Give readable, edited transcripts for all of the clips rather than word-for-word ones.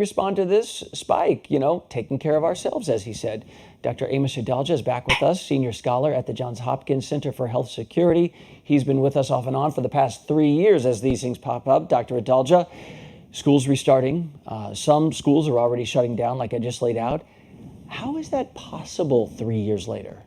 respond to this spike? Taking care of ourselves, as he said. Dr. Amesh Adalja is back with us, senior scholar at the Johns Hopkins Center for Health Security. He's been with us off and on for the past 3 years as these things pop up. Dr. Adalja, schools restarting. Some schools are already shutting down, like I just laid out. How is that possible 3 years later?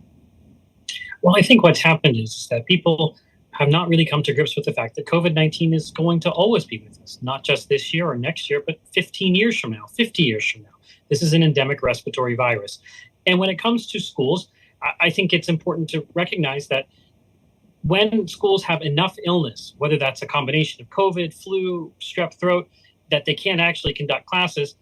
Well, I think what's happened is that people have not really come to grips with the fact that COVID-19 is going to always be with us, not just this year or next year, but 15 years from now, 50 years from now. This is an endemic respiratory virus. And when it comes to schools, I think it's important to recognize that when schools have enough illness, whether that's a combination of COVID, flu, strep throat, that they can't actually conduct classes,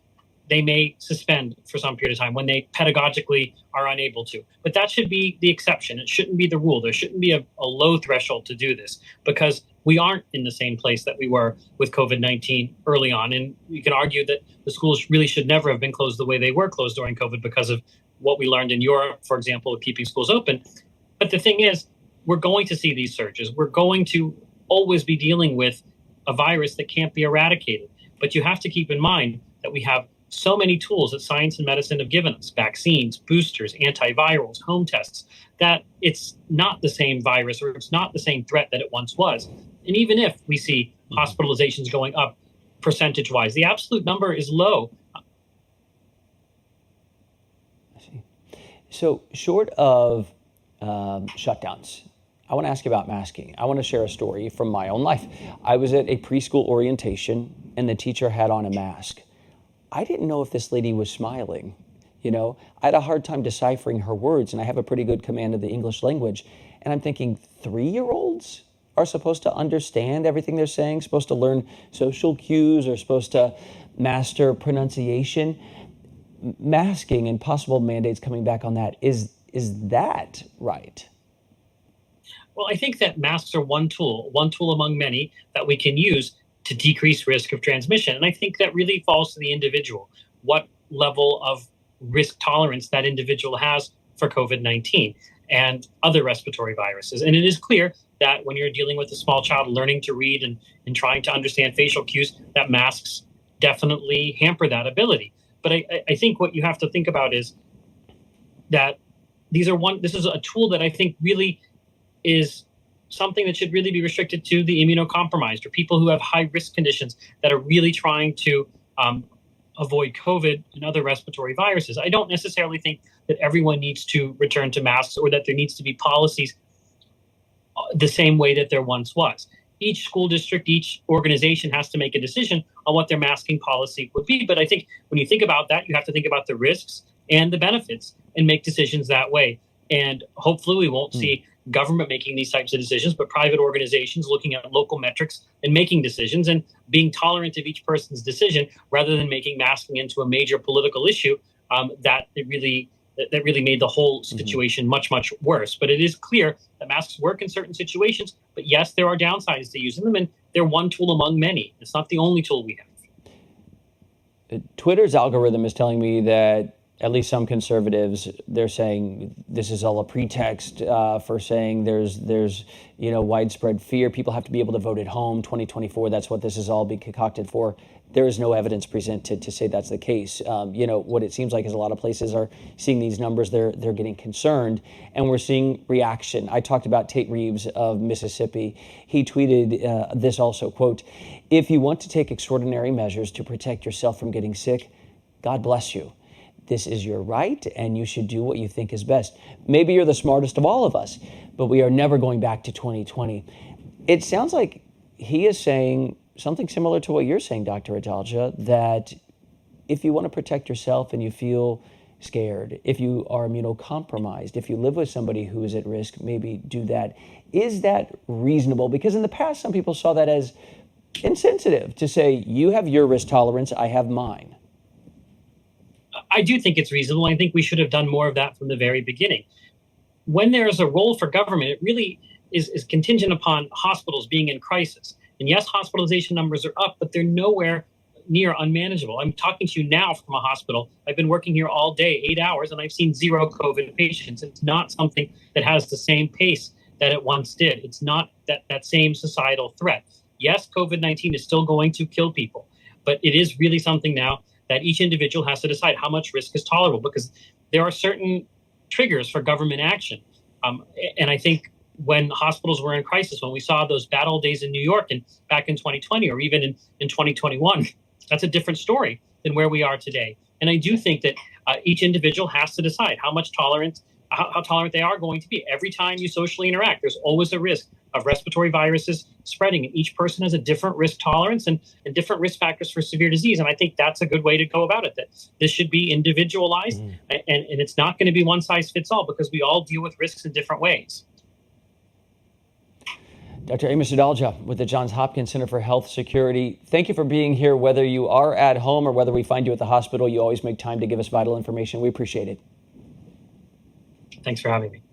they may suspend for some period of time when they pedagogically are unable to. But that should be the exception. It shouldn't be the rule. There shouldn't be a low threshold to do this because we aren't in the same place that we were with COVID-19 early on. And you can argue that the schools really should never have been closed the way they were closed during COVID because of what we learned in Europe, for example, of keeping schools open. But the thing is, we're going to see these surges. We're going to always be dealing with a virus that can't be eradicated. But you have to keep in mind that we have so many tools that science and medicine have given us, vaccines, boosters, antivirals, home tests, that it's not the same virus or it's not the same threat that it once was. And even if we see hospitalizations going up percentage-wise, the absolute number is low. I see. So short of shutdowns, I want to ask you about masking. I want to share a story from my own life. I was at a preschool orientation and the teacher had on a mask. I didn't know if this lady was smiling. I had a hard time deciphering her words, and I have a pretty good command of the English language. And I'm thinking, 3-year-olds are supposed to understand everything they're saying, supposed to learn social cues, or supposed to master pronunciation. Masking and possible mandates coming back on that, is that right? Well, I think that masks are one tool among many that we can use to decrease risk of transmission. And I think that really falls to the individual, what level of risk tolerance that individual has for COVID-19 and other respiratory viruses. And it is clear that when you're dealing with a small child learning to read and trying to understand facial cues, that masks definitely hamper that ability. But I think what you have to think about is that this is a tool that I think really is something that should really be restricted to the immunocompromised or people who have high risk conditions that are really trying to avoid COVID and other respiratory viruses. I don't necessarily think that everyone needs to return to masks or that there needs to be policies the same way that there once was. Each school district, each organization has to make a decision on what their masking policy would be. But I think when you think about that, you have to think about the risks and the benefits and make decisions that way. And hopefully we won't see government making these types of decisions, but private organizations looking at local metrics and making decisions and being tolerant of each person's decision rather than making masking into a major political issue that really made the whole situation much, much worse. But it is clear that masks work in certain situations, but yes, there are downsides to using them, and they're one tool among many. It's not the only tool we have. Twitter's algorithm is telling me that at least some conservatives, they're saying this is all a pretext for saying there's widespread fear. People have to be able to vote at home. 2024, that's what this is all being concocted for. There is no evidence presented to say that's the case. What it seems like is a lot of places are seeing these numbers. They're getting concerned, and we're seeing reaction. I talked about Tate Reeves of Mississippi. He tweeted this also, quote, "If you want to take extraordinary measures to protect yourself from getting sick, God bless you. This is your right, and you should do what you think is best. Maybe you're the smartest of all of us, but we are never going back to 2020. It sounds like he is saying something similar to what you're saying, Dr. Adalja, that if you want to protect yourself and you feel scared, if you are immunocompromised, if you live with somebody who is at risk, maybe do that. Is that reasonable? Because in the past, some people saw that as insensitive to say, you have your risk tolerance, I have mine. I do think it's reasonable. I think we should have done more of that from the very beginning. When there is a role for government, it really is contingent upon hospitals being in crisis. And yes, hospitalization numbers are up, but they're nowhere near unmanageable. I'm talking to you now from a hospital. I've been working here all day, 8 hours, and I've seen 0 COVID patients. It's not something that has the same pace that it once did. It's not that same societal threat. Yes, COVID-19 is still going to kill people, but it is really something now that each individual has to decide how much risk is tolerable, because there are certain triggers for government action. And I think when hospitals were in crisis, when we saw those bad old days in New York and back in 2020 or even in 2021, that's a different story than where we are today. And I do think that each individual has to decide how much tolerance, how tolerant they are going to be. Every time you socially interact, there's always a risk of respiratory viruses spreading. And each person has a different risk tolerance and different risk factors for severe disease. And I think that's a good way to go about it, that this should be individualized, and it's not going to be one size fits all, because we all deal with risks in different ways. Dr. Amesh Adalja with the Johns Hopkins Center for Health Security, thank you for being here. Whether you are at home or whether we find you at the hospital, you always make time to give us vital information. We appreciate it. Thanks for having me.